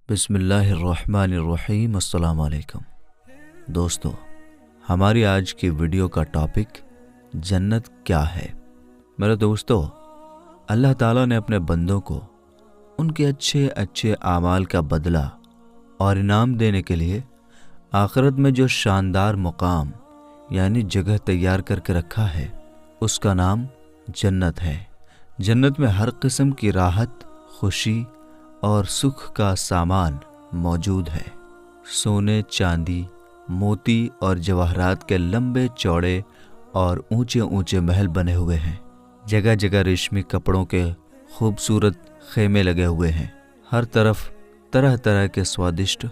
बिस्मिल्लाहिर्रहमानिर्रहीम। अस्सलाम वालेकुम दोस्तों, हमारी आज की वीडियो का टॉपिक जन्नत क्या है। मेरे दोस्तों, अल्लाह ताला ने अपने बंदों को उनके अच्छे अच्छे आमाल का बदला और इनाम देने के लिए आखिरत में जो शानदार मुकाम यानी जगह तैयार करके रखा है, उसका नाम जन्नत है। जन्नत में हर किस्म की राहत, खुशी और सुख का सामान मौजूद है। सोने, चांदी, मोती और जवाहरात के लंबे चौड़े और ऊंचे ऊंचे महल बने हुए हैं। जगह जगह रेशमी कपड़ों के खूबसूरत खेमे लगे हुए हैं। हर तरफ तरह तरह के स्वादिष्ट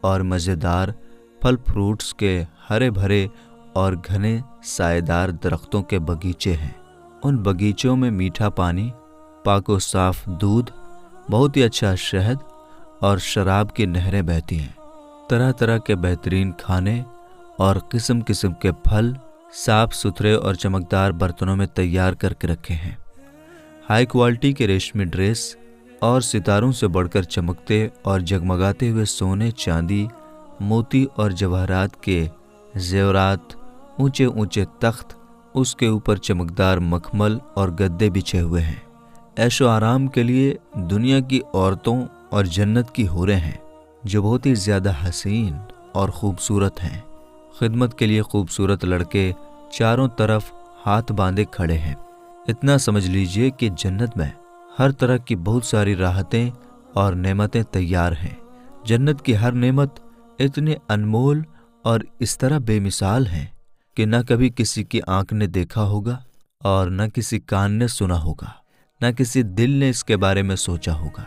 और मज़ेदार फल फ्रूट्स के हरे भरे और घने साएदार दरख्तों के बगीचे हैं। उन बगीचों में मीठा पानी, पाको साफ दूध, बहुत ही अच्छा शहद और शराब की नहरें बहती हैं। तरह तरह के बेहतरीन खाने और किस्म किस्म के फल साफ सुथरे और चमकदार बर्तनों में तैयार करके रखे हैं। हाई क्वालिटी के रेशमी ड्रेस और सितारों से बढ़कर चमकते और जगमगाते हुए सोने, चांदी, मोती और जवाहरात के जेवरात, ऊंचे ऊंचे तख्त, उसके ऊपर चमकदार मखमल और गद्दे बिछे हुए हैं। ऐशो आराम के लिए दुनिया की औरतों और जन्नत की हूरें हैं, जो बहुत ही ज़्यादा हसीन और ख़ूबसूरत हैं। खिदमत के लिए खूबसूरत लड़के चारों तरफ हाथ बांधे खड़े हैं। इतना समझ लीजिए कि जन्नत में हर तरह की बहुत सारी राहतें और नेमतें तैयार हैं। जन्नत की हर नेमत इतनी अनमोल और इस तरह बेमिसाल है कि न कभी किसी की आंख ने देखा होगा और न किसी कान ने सुना होगा, न किसी दिल ने इसके बारे में सोचा होगा।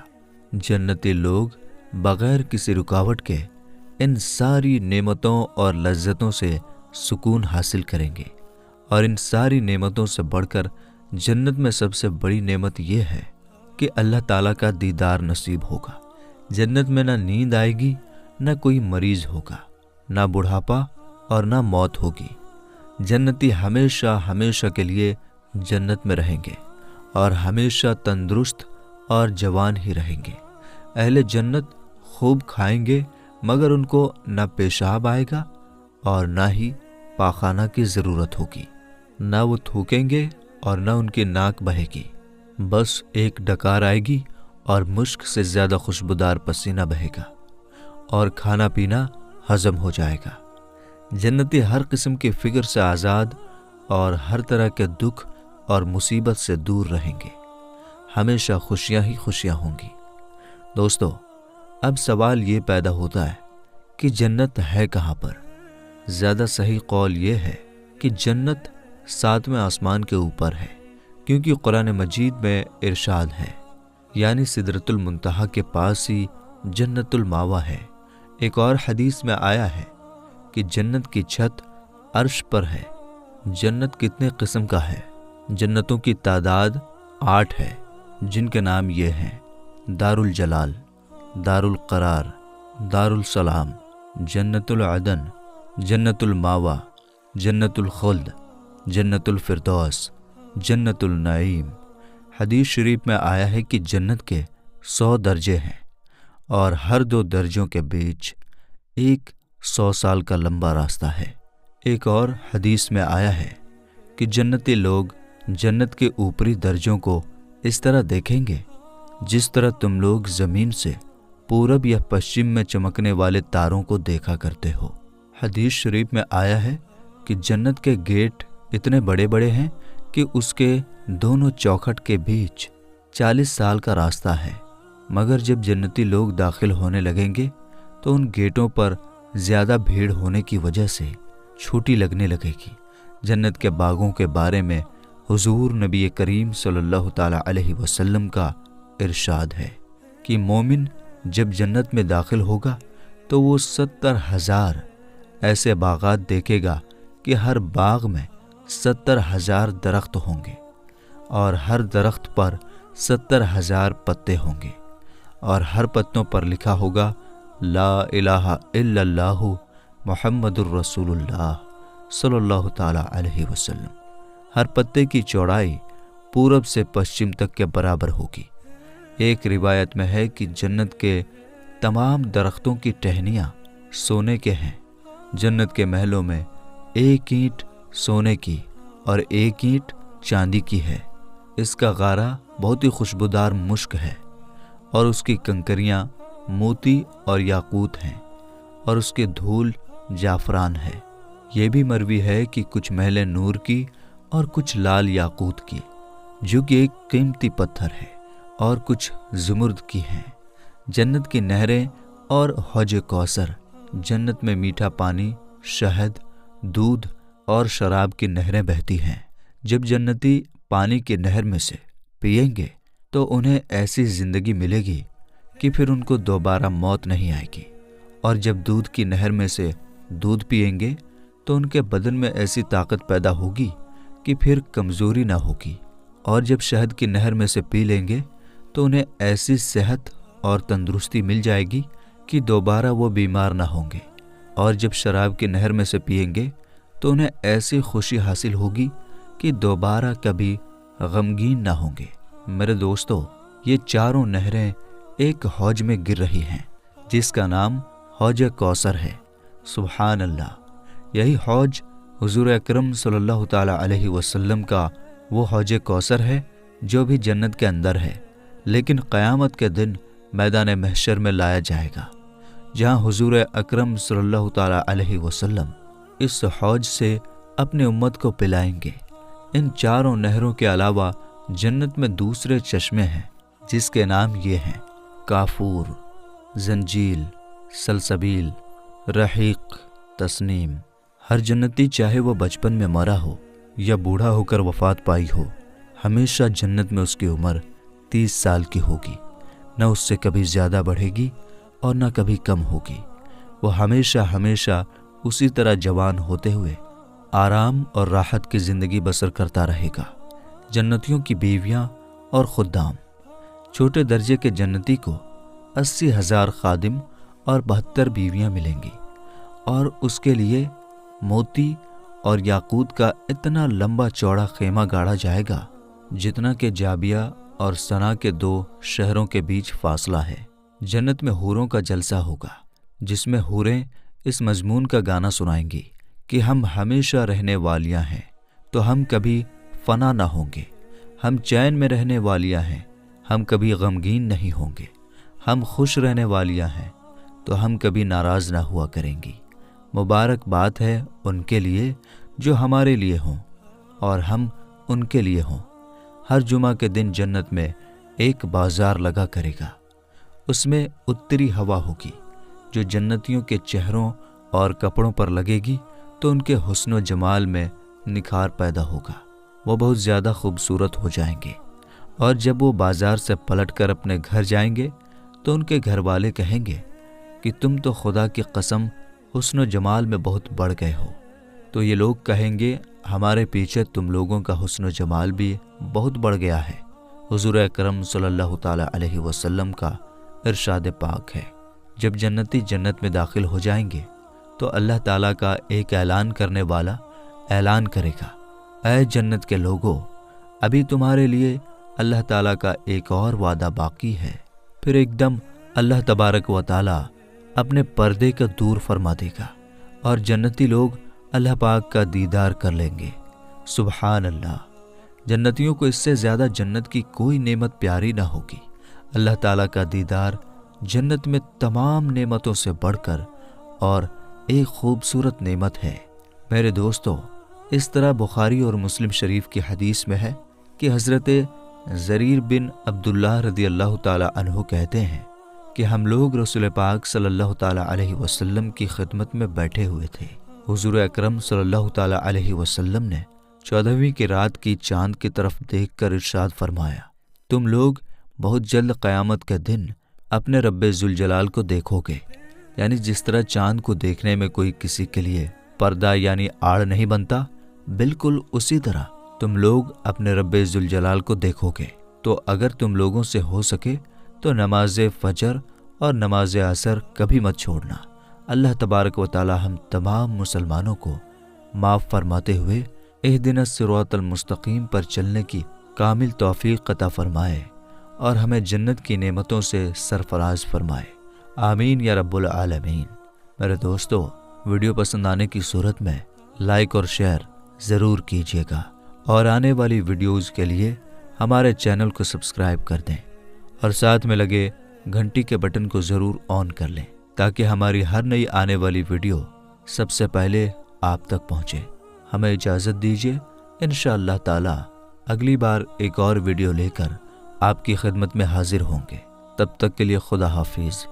जन्नती लोग बगैर किसी रुकावट के इन सारी नेमतों और लज्जतों से सुकून हासिल करेंगे। और इन सारी नेमतों से बढ़कर जन्नत में सबसे बड़ी नेमत यह है कि अल्लाह ताला का दीदार नसीब होगा। जन्नत में ना नींद आएगी, न कोई मरीज होगा, ना बुढ़ापा और ना मौत होगी। जन्नती हमेशा हमेशा के लिए जन्नत में रहेंगे और हमेशा तंदुरुस्त और जवान ही रहेंगे। अहले जन्नत खूब खाएंगे, मगर उनको न पेशाब आएगा और न ही पाखाना की ज़रूरत होगी। न वो थूकेंगे और न उनकी नाक बहेगी। बस एक डकार आएगी और मुश्क से ज़्यादा खुशबूदार पसीना बहेगा और खाना पीना हजम हो जाएगा। जन्नती हर किस्म की फ़िक्र से आज़ाद और हर तरह के दुख और मुसीबत से दूर रहेंगे। हमेशा खुशियां ही खुशियां होंगी। दोस्तों, अब सवाल ये पैदा होता है कि जन्नत है कहाँ पर। ज़्यादा सही कौल ये है कि जन्नत 7वें आसमान के ऊपर है, क्योंकि कुरान मजीद में इरशाद है, यानी सिदरतुल मुंतहा के पास ही जन्नतुल मावा है। एक और हदीस में आया है कि जन्नत की छत अर्श पर है। जन्नत कितने किस्म का है? जन्नतों की तादाद 8 है, जिनके नाम ये हैं: दारुल जलाल, दारुल करार, दारुल सलाम, जन्नतुल अदन, जन्नतुल मावा, जन्नतुल खुल्द, जन्नतुल फिरदौस, जन्नतुल नईम। हदीस शरीफ में आया है कि जन्नत के 100 दर्जे हैं और हर 2 दर्जों के बीच एक 100 साल का लंबा रास्ता है। एक और हदीस में आया है कि जन्नती लोग जन्नत के ऊपरी दर्जों को इस तरह देखेंगे जिस तरह तुम लोग ज़मीन से पूरब या पश्चिम में चमकने वाले तारों को देखा करते हो। हदीस शरीफ में आया है कि जन्नत के गेट इतने बड़े बड़े हैं कि उसके दोनों चौखट के बीच 40 साल का रास्ता है। मगर जब जन्नती लोग दाखिल होने लगेंगे तो उन गेटों पर ज़्यादा भीड़ होने की वजह से छोटी लगने लगेगी। जन्नत के बागों के बारे में हुजूर नबी करीम सल्लल्लाहु ताला अलैहि वसल्लम का इरशाद है कि मोमिन जब जन्नत में दाखिल होगा तो वो 70,000 ऐसे बागात देखेगा कि हर बाग में 70,000 दरख्त होंगे और हर दरख्त पर 70,000 पत्ते होंगे और हर पत्तों पर लिखा होगा ला इलाहा इल्लल्लाहु मुहम्मदुर रसूलुल्लाह सल्लल्लाहु ताला अलैहि वसल्लम। हर पत्ते की चौड़ाई पूरब से पश्चिम तक के बराबर होगी। एक रिवायत में है कि जन्नत के तमाम दरख्तों की टहनियाँ सोने के हैं। जन्नत के महलों में एक ईंट सोने की और एक ईंट चांदी की है। इसका गारा बहुत ही खुशबूदार मुश्क है और उसकी कंकरियाँ मोती और याकूत हैं और उसके धूल जाफरान है। ये भी मरवी है कि कुछ महलें नूर की और कुछ लाल याकूत की, जो कि एक कीमती पत्थर है, और कुछ ज़ुमुर्द की हैं। जन्नत की नहरें और हौज कौसर, जन्नत में मीठा पानी, शहद, दूध और शराब की नहरें बहती हैं। जब जन्नती पानी की नहर में से पिएंगे तो उन्हें ऐसी ज़िंदगी मिलेगी कि फिर उनको दोबारा मौत नहीं आएगी, और जब दूध की नहर में से दूध पिएंगे तो उनके बदन में ऐसी ताकत पैदा होगी कि फिर कमज़ोरी ना होगी, और जब शहद की नहर में से पी लेंगे तो उन्हें ऐसी सेहत और तंदुरुस्ती मिल जाएगी कि दोबारा वो बीमार ना होंगे, और जब शराब की नहर में से पिएंगे तो उन्हें ऐसी खुशी हासिल होगी कि दोबारा कभी गमगीन ना होंगे। मेरे दोस्तों, ये चारों नहरें एक हौज में गिर रही हैं जिसका नाम हौज कौसर है। सुभान अल्लाह, यही हौज हुजूर अकरम सल्लल्लाहु ताला अलैहि वसल्लम का वो हौज कौसर है जो भी जन्नत के अंदर है, लेकिन क़यामत के दिन मैदान महशर में लाया जाएगा, जहाँ हुजूर अकरम सल्लल्लाहु ताला अलैहि वसल्लम इस हौज से अपने उम्मत को पिलाएंगे। इन चारों नहरों के अलावा जन्नत में दूसरे चश्मे हैं जिसके नाम ये हैं: काफूर, जंजील, सलसबील, रहीक, तस्नीम। हर जन्नती, चाहे वो बचपन में मरा हो या बूढ़ा होकर वफात पाई हो, हमेशा जन्नत में उसकी उम्र 30 साल की होगी। न उससे कभी ज़्यादा बढ़ेगी और न कभी कम होगी। वो हमेशा हमेशा उसी तरह जवान होते हुए आराम और राहत की ज़िंदगी बसर करता रहेगा। जन्नतियों की बीवियाँ और खुद्दाम। छोटे दर्जे के जन्नती को 80,000 खादिम और 72 बीवियाँ मिलेंगी, और उसके लिए मोती और याकूत का इतना लंबा चौड़ा खेमा गाड़ा जाएगा जितना कि जाबिया और सना के 2 शहरों के बीच फासला है। जन्नत में हूरों का जलसा होगा, जिसमें हूरें इस मजमून का गाना सुनाएंगी कि हम हमेशा रहने वालियां हैं तो हम कभी फना ना होंगे, हम चैन में रहने वालियां हैं, हम कभी गमगीन नहीं होंगे, हम खुश रहने वालियां हैं तो हम कभी नाराज़ ना हुआ करेंगी। मुबारक बात है उनके लिए जो हमारे लिए हों और हम उनके लिए हों। हर जुमा के दिन जन्नत में एक बाजार लगा करेगा, उसमें उत्तरी हवा होगी जो जन्नतियों के चेहरों और कपड़ों पर लगेगी तो उनके हुस्न व जमाल में निखार पैदा होगा। वो बहुत ज़्यादा खूबसूरत हो जाएंगे, और जब वो बाजार से पलटकर अपने घर जाएंगे तो उनके घर वाले कहेंगे कि तुम तो खुदा की कसम हुस्न व जमाल में बहुत बढ़ गए हो। तो ये लोग कहेंगे हमारे पीछे तुम लोगों का हुस्न व जमाल भी बहुत बढ़ गया है। हुजूर अकरम सल्लल्लाहु ताला अलैहि वसल्लम का इरशाद पाक है, जब जन्नती जन्नत में दाखिल हो जाएंगे तो अल्लाह ताला का एक ऐलान करने वाला ऐलान करेगा, ऐ जन्नत के लोगों, अभी तुम्हारे लिए अल्लाह ताला का एक और वादा बाकी है। फिर एकदम अल्लाह तबारक व ताला अपने पर्दे को दूर फरमा देगा और जन्नती लोग अल्लाह पाक का दीदार कर लेंगे। सुभान अल्लाह, जन्नतियों को इससे ज़्यादा जन्नत की कोई नेमत प्यारी ना होगी। अल्लाह ताला का दीदार जन्नत में तमाम नेमतों से बढ़कर और एक खूबसूरत नेमत है। मेरे दोस्तों, इस तरह बुखारी और मुस्लिम शरीफ की हदीस में है कि हज़रत ज़रीर बिन अब्दुल्लाह रज़ी अल्लाह ताला अन्हु कहते हैं कि हम लोग रसूल पाक सल्लल्लाहु ताला अलैहि वसल्लम की खिदमत में बैठे हुए थे। हुजूर अकरम सल्लल्लाहु ताला अलैहि वसल्लम ने 14वीं की रात की चांद की तरफ देखकर इरशाद फरमाया, तुम लोग बहुत जल्द क़यामत के दिन अपने रब्बे ज़ुलजलाल को देखोगे। यानी जिस तरह चांद को देखने में कोई किसी के लिए पर्दा यानी आड़ नहीं बनता, बिल्कुल उसी तरह तुम लोग अपने रब्बे ज़ुलजलाल को देखोगे। तो अगर तुम लोगों से हो सके तो नमाज फजर और नमाज असर कभी मत छोड़ना। अल्लाह तबारक व ताला हम तमाम मुसलमानों को माफ़ फरमाते हुए इहदिनस सिरातल मुस्तकीम पर चलने की कामिल तौफीक अता फरमाए और हमें जन्नत की नेमतों से सरफराज फरमाए। आमीन या रब्बुल आलमीन। मेरे दोस्तों, वीडियो पसंद आने की सूरत में लाइक और शेयर ज़रूर कीजिएगा और आने वाली वीडियोज़ के लिए हमारे चैनल को सब्सक्राइब कर दें और साथ में लगे घंटी के बटन को ज़रूर ऑन कर लें ताकि हमारी हर नई आने वाली वीडियो सबसे पहले आप तक पहुँचे। हमें इजाज़त दीजिए, इंशाअल्लाह ताला अगली बार एक और वीडियो लेकर आपकी खिदमत में हाजिर होंगे। तब तक के लिए खुदा हाफिज़।